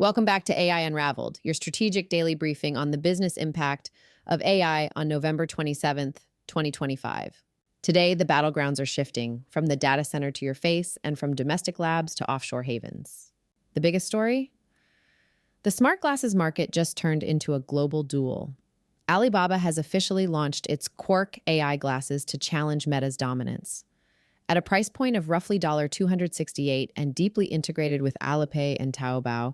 Welcome back to AI Unraveled, your strategic daily briefing on the business impact of AI on November 27th, 2025. Today, the battlegrounds are shifting from the data center to your face and from domestic labs to offshore havens. The biggest story? The smart glasses market just turned into a global duel. Alibaba has officially launched its Quark AI glasses to challenge Meta's dominance. At a price point of roughly $268 and deeply integrated with Alipay and Taobao,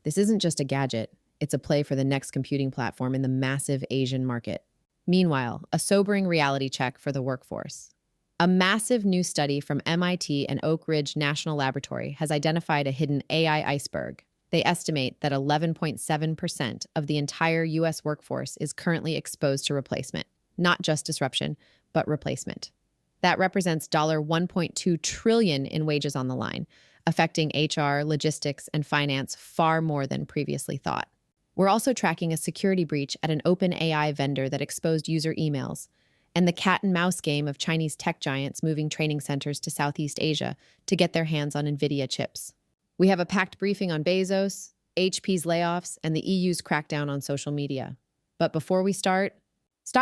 this isn't just a gadget, it's a play for the next computing platform in the massive Asian market. Meanwhile, a sobering reality check for the workforce. A massive new study from MIT and Oak Ridge National Laboratory has identified a hidden AI iceberg. They estimate that 11.7% of the entire U.S. workforce is currently exposed to replacement, not just disruption, but replacement. That represents $1.2 trillion in wages on the line, affecting HR, logistics, and finance far more than previously thought. We're also tracking a security breach at an OpenAI vendor that exposed user emails, and the cat and mouse game of Chinese tech giants moving training centers to Southeast Asia to get their hands on Nvidia chips. We have a packed briefing on Bezos, HP's layoffs, and the EU's crackdown on social media. But before we start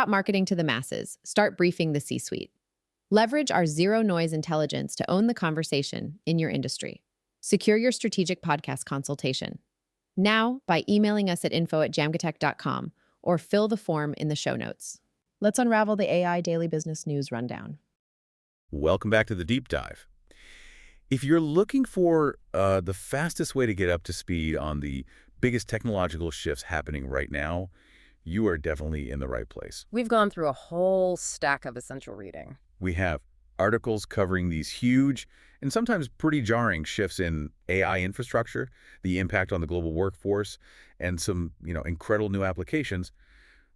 marketing to the masses, start briefing the C-suite. Leverage our zero-noise intelligence to own the conversation in your industry. Secure your strategic podcast consultation now by emailing us at info@jamgatech.com or fill the form in the show notes. Let's unravel the AI Daily Business News Rundown. Welcome back to the deep dive. If you're looking for the fastest way to get up to speed on the biggest technological shifts happening right now, you are definitely in the right place. We've gone through a whole stack of essential reading. We have articles covering these huge and sometimes pretty jarring shifts in AI infrastructure, the impact on the global workforce, and some, incredible new applications.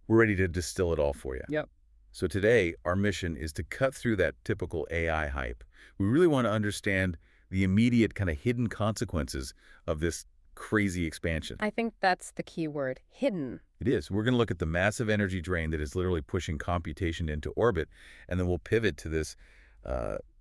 We're ready to distill it all for you. Yep. So today, our mission is to cut through that typical AI hype. We really want to understand the immediate kind of hidden consequences of this crazy expansion. I think that's the key word, hidden. It is. We're going to look at the massive energy drain that is literally pushing computation into orbit, and then we'll pivot to this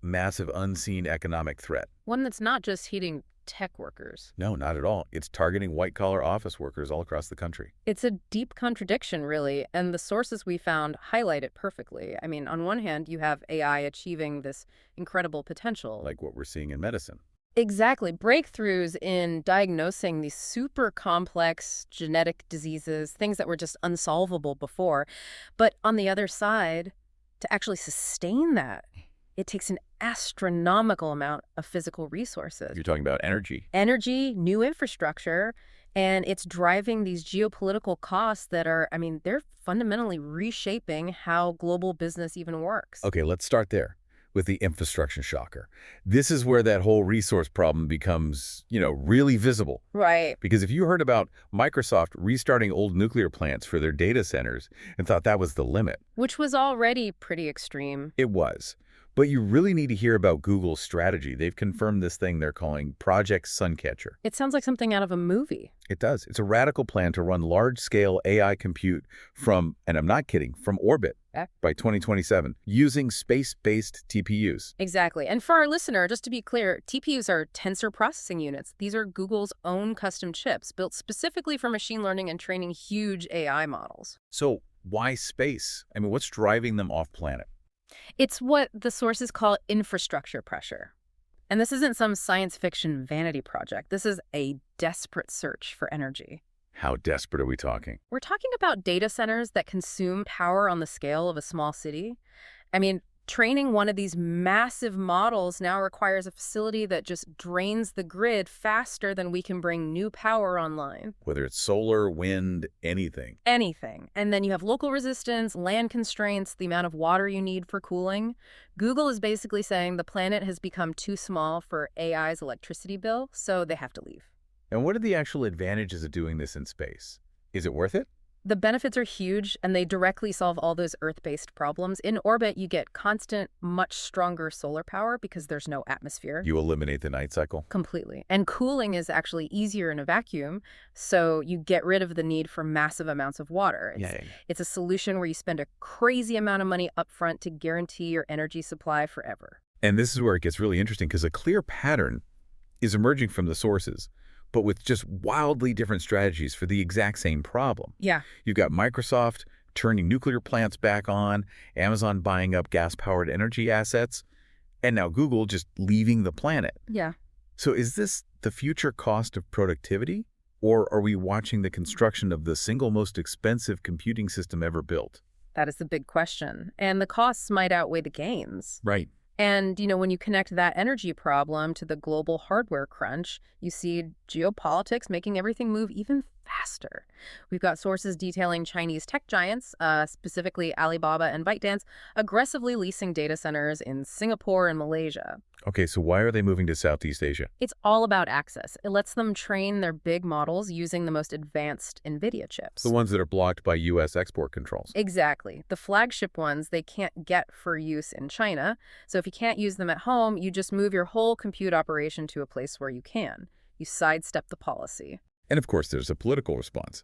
massive unseen economic threat. One that's not just hitting tech workers. No, not at all. It's targeting white-collar office workers all across the country. It's a deep contradiction, really, and the sources we found highlight it perfectly. I mean, on one hand, you have AI achieving this incredible potential. Like what we're seeing in medicine. Exactly. Breakthroughs in diagnosing these super complex genetic diseases, things that were just unsolvable before. But on the other side, to actually sustain that, it takes an astronomical amount of physical resources. You're talking about energy. Energy, new infrastructure, and it's driving these geopolitical costs that are, they're fundamentally reshaping how global business even works. Okay, let's start there with the infrastructure shocker. This is where that whole resource problem becomes, really visible. Right. Because if you heard about Microsoft restarting old nuclear plants for their data centers and thought that was the limit. Which was already pretty extreme. It was. But you really need to hear about Google's strategy. They've confirmed this thing they're calling Project Suncatcher. It sounds like something out of a movie. It does. It's a radical plan to run large-scale AI compute from, and I'm not kidding, from orbit by 2027 using space-based TPUs. Exactly. And for our listener, just to be clear, TPUs are tensor processing units. These are Google's own custom chips built specifically for machine learning and training huge AI models. So why space? What's driving them off-planet? It's what the sources call infrastructure pressure. And this isn't some science fiction vanity project. This is a desperate search for energy. How desperate are we talking? We're talking about data centers that consume power on the scale of a small city. Training one of these massive models now requires a facility that just drains the grid faster than we can bring new power online. Whether it's solar, wind, anything. Anything. And then you have local resistance, land constraints, the amount of water you need for cooling. Google is basically saying the planet has become too small for AI's electricity bill, so they have to leave. And what are the actual advantages of doing this in space? Is it worth it? The benefits are huge, and they directly solve all those Earth-based problems. In orbit, you get constant, much stronger solar power because there's no atmosphere. You eliminate the night cycle? Completely. And cooling is actually easier in a vacuum, so you get rid of the need for massive amounts of water. It's a solution where you spend a crazy amount of money upfront to guarantee your energy supply forever. And this is where it gets really interesting, because a clear pattern is emerging from the sources. but with just wildly different strategies for the exact same problem. Yeah. You've got Microsoft turning nuclear plants back on, Amazon buying up gas-powered energy assets, and now Google just leaving the planet. Yeah. So is this the future cost of productivity? Or are we watching the construction of the single most expensive computing system ever built? That is the big question. And the costs might outweigh the gains. Right. And, when you connect that energy problem to the global hardware crunch, you see geopolitics making everything move even faster. We've got sources detailing Chinese tech giants, specifically Alibaba and ByteDance, aggressively leasing data centers in Singapore and Malaysia. Okay, so why are they moving to Southeast Asia? It's all about access. It lets them train their big models using the most advanced Nvidia chips. The ones that are blocked by U.S. export controls. Exactly. The flagship ones they can't get for use in China. So if you can't use them at home, you just move your whole compute operation to a place where you can. You sidestep the policy. And of course, there's a political response.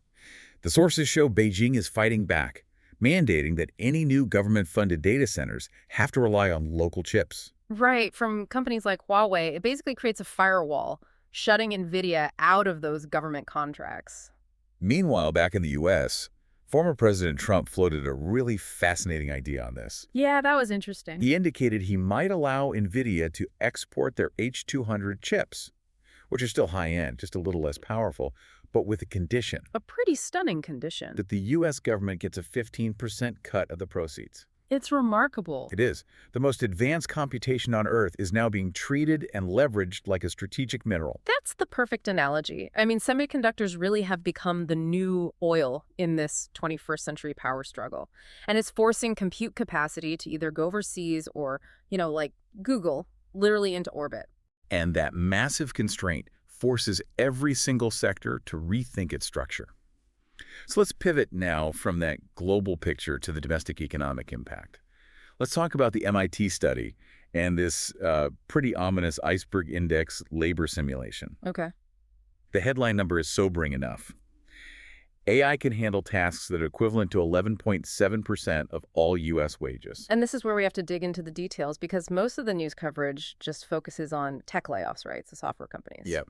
The sources show Beijing is fighting back, mandating that any new government-funded data centers have to rely on local chips. Right. From companies like Huawei, it basically creates a firewall, shutting Nvidia out of those government contracts. Meanwhile, back in the U.S., former President Trump floated a really fascinating idea on this. Yeah, that was interesting. He indicated he might allow Nvidia to export their H200 chips, which are still high-end, just a little less powerful, but with a condition. A pretty stunning condition. That the U.S. government gets a 15% cut of the proceeds. It's remarkable. It is. The most advanced computation on Earth is now being treated and leveraged like a strategic mineral. That's the perfect analogy. I mean, semiconductors really have become the new oil in this 21st century power struggle. And it's forcing compute capacity to either go overseas or, like Google, literally into orbit. And that massive constraint forces every single sector to rethink its structure. So let's pivot now from that global picture to the domestic economic impact. Let's talk about the MIT study and this pretty ominous Iceberg index labor simulation. Okay. The headline number is sobering enough. AI can handle tasks that are equivalent to 11.7% of all U.S. wages. And this is where we have to dig into the details because most of the news coverage just focuses on tech layoffs, right? The software companies. Yep.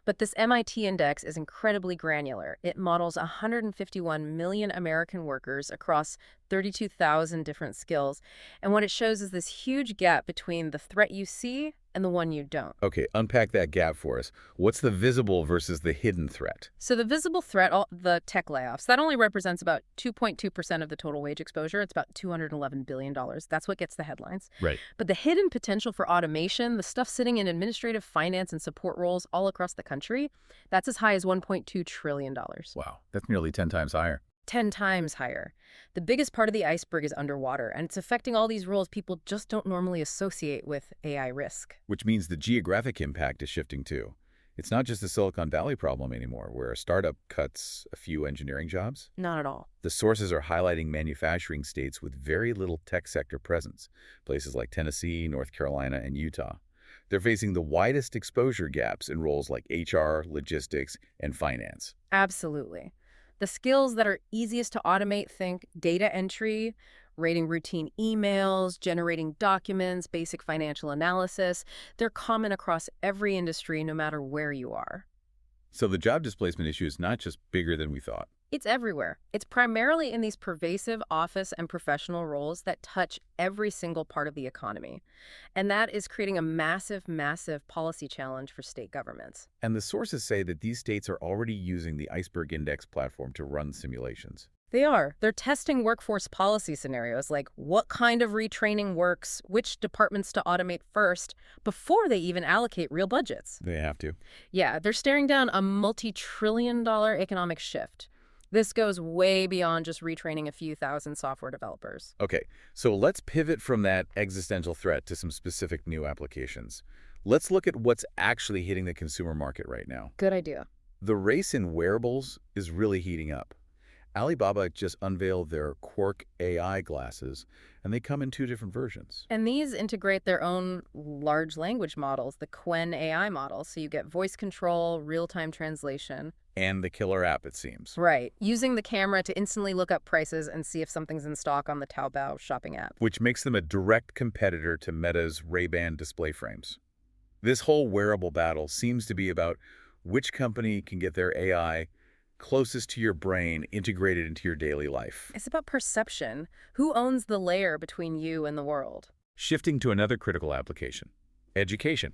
But this MIT index is incredibly granular. It models 151 million American workers across 32,000 different skills. And what it shows is this huge gap between the threat you see and the one you don't. Okay, unpack that gap for us. What's the visible versus the hidden threat? So the visible threat, the tech layoffs, that only represents about 2.2% of the total wage exposure. It's about $211 billion. That's what gets the headlines. Right. But the hidden potential for automation, the stuff sitting in administrative, finance, and support roles all across the country, that's as high as $1.2 trillion. Wow, that's nearly 10 times higher. 10 times higher. The biggest part of the iceberg is underwater, and it's affecting all these roles people just don't normally associate with AI risk. Which means the geographic impact is shifting too. It's not just a Silicon Valley problem anymore, where a startup cuts a few engineering jobs. Not at all. The sources are highlighting manufacturing states with very little tech sector presence, places like Tennessee, North Carolina, and Utah. They're facing the widest exposure gaps in roles like HR, logistics, and finance. Absolutely. The skills that are easiest to automate, think data entry, rating routine emails, generating documents, basic financial analysis. They're common across every industry, no matter where you are. So the job displacement issue is not just bigger than we thought. It's everywhere. It's primarily in these pervasive office and professional roles that touch every single part of the economy. And that is creating a massive, massive policy challenge for state governments. And the sources say that these states are already using the Iceberg Index platform to run simulations. They are. They're testing workforce policy scenarios like what kind of retraining works, which departments to automate first, before they even allocate real budgets. They have to. Yeah, they're staring down a multi-trillion-dollar economic shift. This goes way beyond just retraining a few thousand software developers. Okay, so let's pivot from that existential threat to some specific new applications. Let's look at what's actually hitting the consumer market right now. Good idea. The race in wearables is really heating up. Alibaba just unveiled their Quark AI glasses, and they come in 2 different versions. And these integrate their own large language models, the Qwen AI model, so you get voice control, real-time translation. And the killer app, it seems. Right, using the camera to instantly look up prices and see if something's in stock on the Taobao shopping app. Which makes them a direct competitor to Meta's Ray-Ban display frames. This whole wearable battle seems to be about which company can get their AI closest to your brain, integrated into your daily life. It's about perception. Who owns the layer between you and the world? Shifting to another critical application, education.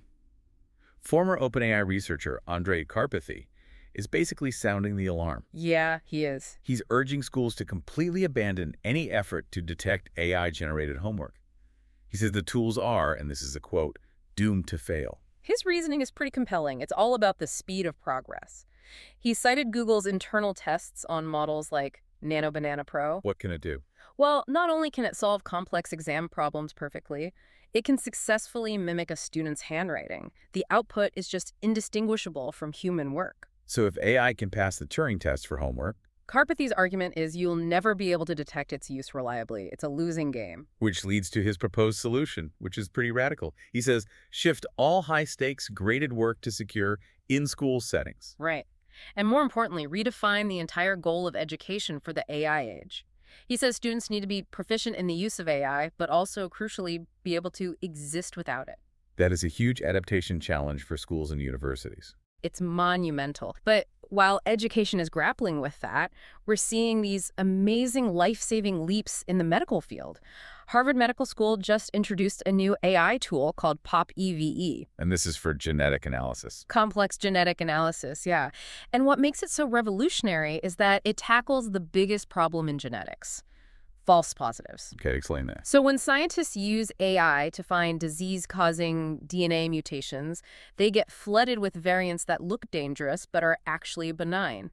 Former OpenAI researcher Andre Karpathy is basically sounding the alarm. Yeah, he is. He's urging schools to completely abandon any effort to detect AI-generated homework. He says the tools are, and this is a quote, doomed to fail. His reasoning is pretty compelling. It's all about the speed of progress. He cited Google's internal tests on models like Nano Banana Pro. What can it do? Well, not only can it solve complex exam problems perfectly, it can successfully mimic a student's handwriting. The output is just indistinguishable from human work. So if AI can pass the Turing test for homework, Karpathy's argument is you'll never be able to detect its use reliably. It's a losing game. which leads to his proposed solution, which is pretty radical. He says, shift all high-stakes graded work to secure in-school settings. Right. And more importantly, redefine the entire goal of education for the AI age. He says students need to be proficient in the use of AI, but also, crucially, be able to exist without it. That is a huge adaptation challenge for schools and universities. It's monumental. But while education is grappling with that, we're seeing these amazing life-saving leaps in the medical field. Harvard Medical School just introduced a new AI tool called PopEVE. And this is for genetic analysis. Complex genetic analysis, yeah. And what makes it so revolutionary is that it tackles the biggest problem in genetics: false positives. Okay, explain that. So when scientists use AI to find disease-causing DNA mutations, they get flooded with variants that look dangerous but are actually benign.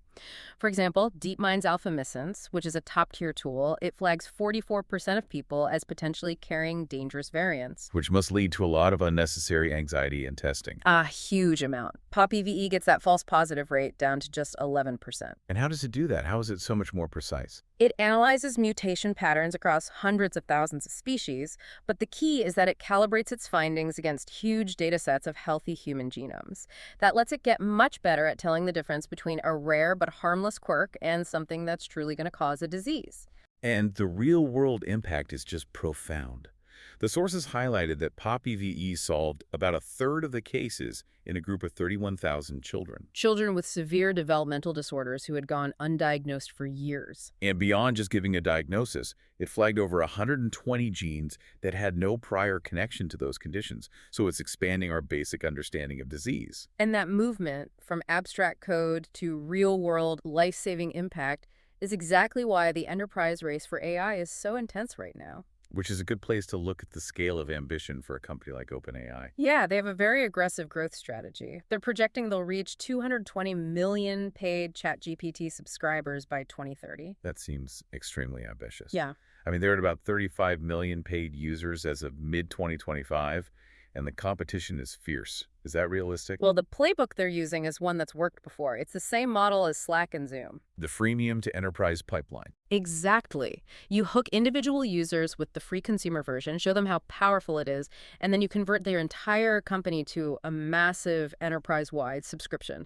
For example, DeepMind's AlphaMissense, which is a top-tier tool, it flags 44% of people as potentially carrying dangerous variants. Which must lead to a lot of unnecessary anxiety and testing. A huge amount. PopEVE gets that false positive rate down to just 11%. And how does it do that? How is it so much more precise? It analyzes mutation patterns across hundreds of thousands of species, but the key is that it calibrates its findings against huge data sets of healthy human genomes. That lets it get much better at telling the difference between a rare but harmless quirk and something that's truly going to cause a disease. And the real-world impact is just profound. The sources highlighted that PopEVE solved about a third of the cases in a group of 31,000 children. Children with severe developmental disorders who had gone undiagnosed for years. And beyond just giving a diagnosis, it flagged over 120 genes that had no prior connection to those conditions. So it's expanding our basic understanding of disease. And that movement from abstract code to real-world life-saving impact is exactly why the enterprise race for AI is so intense right now. Which is a good place to look at the scale of ambition for a company like OpenAI. Yeah, they have a very aggressive growth strategy. They're projecting they'll reach 220 million paid ChatGPT subscribers by 2030. That seems extremely ambitious. Yeah. I mean, they're at about 35 million paid users as of mid-2025, and the competition is fierce. Is that realistic? Well, the playbook they're using is one that's worked before. It's the same model as Slack and Zoom. The freemium to enterprise pipeline. Exactly. You hook individual users with the free consumer version, show them how powerful it is, and then you convert their entire company to a massive enterprise-wide subscription.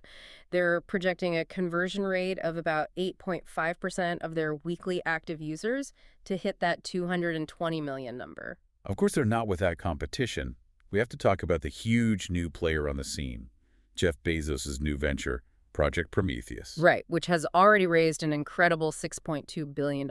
They're projecting a conversion rate of about 8.5% of their weekly active users to hit that 220 million number. Of course, they're not without competition. We have to talk about the huge new player on the scene, Jeff Bezos' new venture, Project Prometheus. Right, which has already raised an incredible $6.2 billion.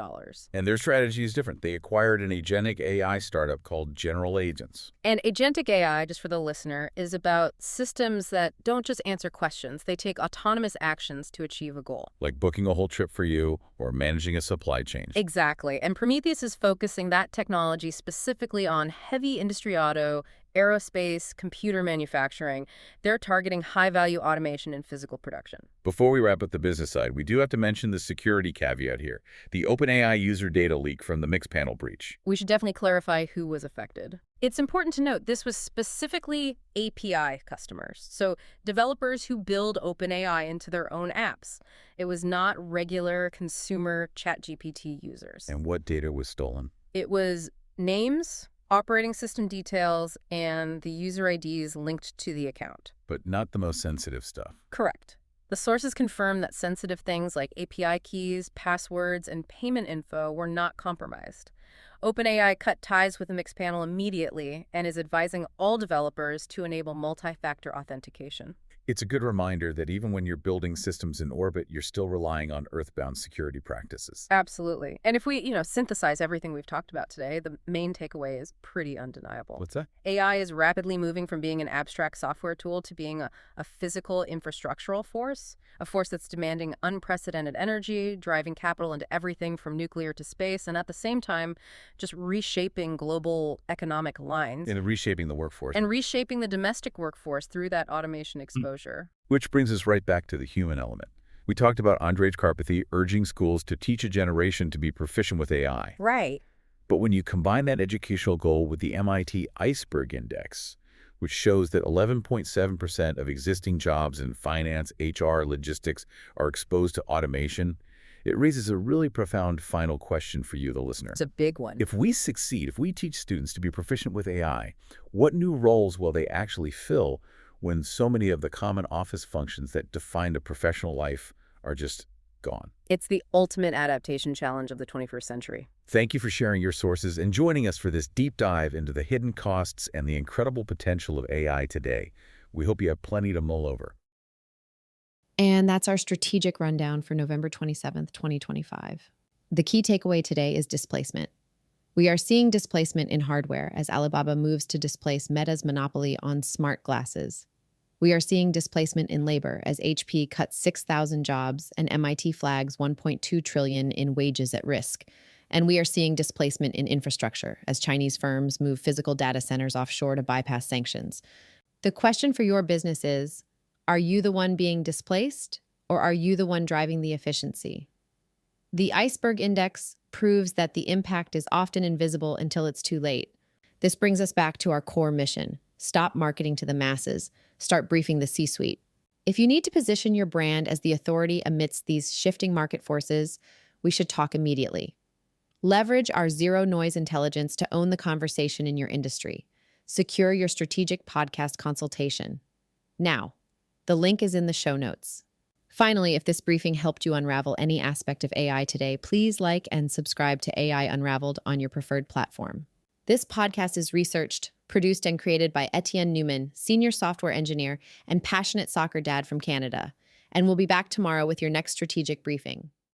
And their strategy is different. They acquired an agentic AI startup called General Agents. And agentic AI, just for the listener, is about systems that don't just answer questions. They take autonomous actions to achieve a goal. Like booking a whole trip for you or managing a supply chain. Exactly. And Prometheus is focusing that technology specifically on heavy industry auto, aerospace, computer manufacturing. They're targeting high-value automation and physical production. Before we wrap up the business side, we do have to mention the security caveat here, the OpenAI user data leak from the Mixpanel breach. We should definitely clarify who was affected. It's important to note this was specifically API customers, so developers who build OpenAI into their own apps. It was not regular consumer ChatGPT users. And what data was stolen? It was names, operating system details, and the user IDs linked to the account. But not the most sensitive stuff. Correct. The sources confirm that sensitive things like API keys, passwords, and payment info were not compromised. OpenAI cut ties with the Mixpanel immediately and is advising all developers to enable multi-factor authentication. It's a good reminder that even when you're building systems in orbit, you're still relying on Earthbound security practices. Absolutely. And if we, synthesize everything we've talked about today, the main takeaway is pretty undeniable. What's that? AI is rapidly moving from being an abstract software tool to being a physical infrastructural force, a force that's demanding unprecedented energy, driving capital into everything from nuclear to space, and at the same time, just reshaping global economic lines In reshaping the workforce. and reshaping the domestic workforce through that automation exposure. Which brings us right back to the human element. We talked about Andrej Karpathy urging schools to teach a generation to be proficient with AI. Right. But when you combine that educational goal with the MIT Iceberg Index, which shows that 11.7% of existing jobs in finance, HR, logistics are exposed to automation, it raises a really profound final question for you, the listener. It's a big one. If we succeed, if we teach students to be proficient with AI, what new roles will they actually fill when so many of the common office functions that defined a professional life are just gone? It's the ultimate adaptation challenge of the 21st century. Thank you for sharing your sources and joining us for this deep dive into the hidden costs and the incredible potential of AI today. We hope you have plenty to mull over. And that's our strategic rundown for November 27th, 2025. The key takeaway today is displacement. We are seeing displacement in hardware as Alibaba moves to displace Meta's monopoly on smart glasses. We are seeing displacement in labor as HP cuts 6,000 jobs and MIT flags $1.2 trillion in wages at risk. And we are seeing displacement in infrastructure as Chinese firms move physical data centers offshore to bypass sanctions. The question for your business is, are you the one being displaced, or are you the one driving the efficiency? The Iceberg Index proves that the impact is often invisible until it's too late. This brings us back to our core mission. Stop marketing to the masses. Start briefing the C-suite. If you need to position your brand as the authority amidst these shifting market forces, we should talk immediately. Leverage our zero-noise intelligence to own the conversation in your industry. Secure your strategic podcast consultation. Now, the link is in the show notes. Finally, if this briefing helped you unravel any aspect of AI today, please like and subscribe to AI Unraveled on your preferred platform. This podcast is researched, produced, and created by Etienne Newman, senior software engineer and passionate soccer dad from Canada. And we'll be back tomorrow with your next strategic briefing.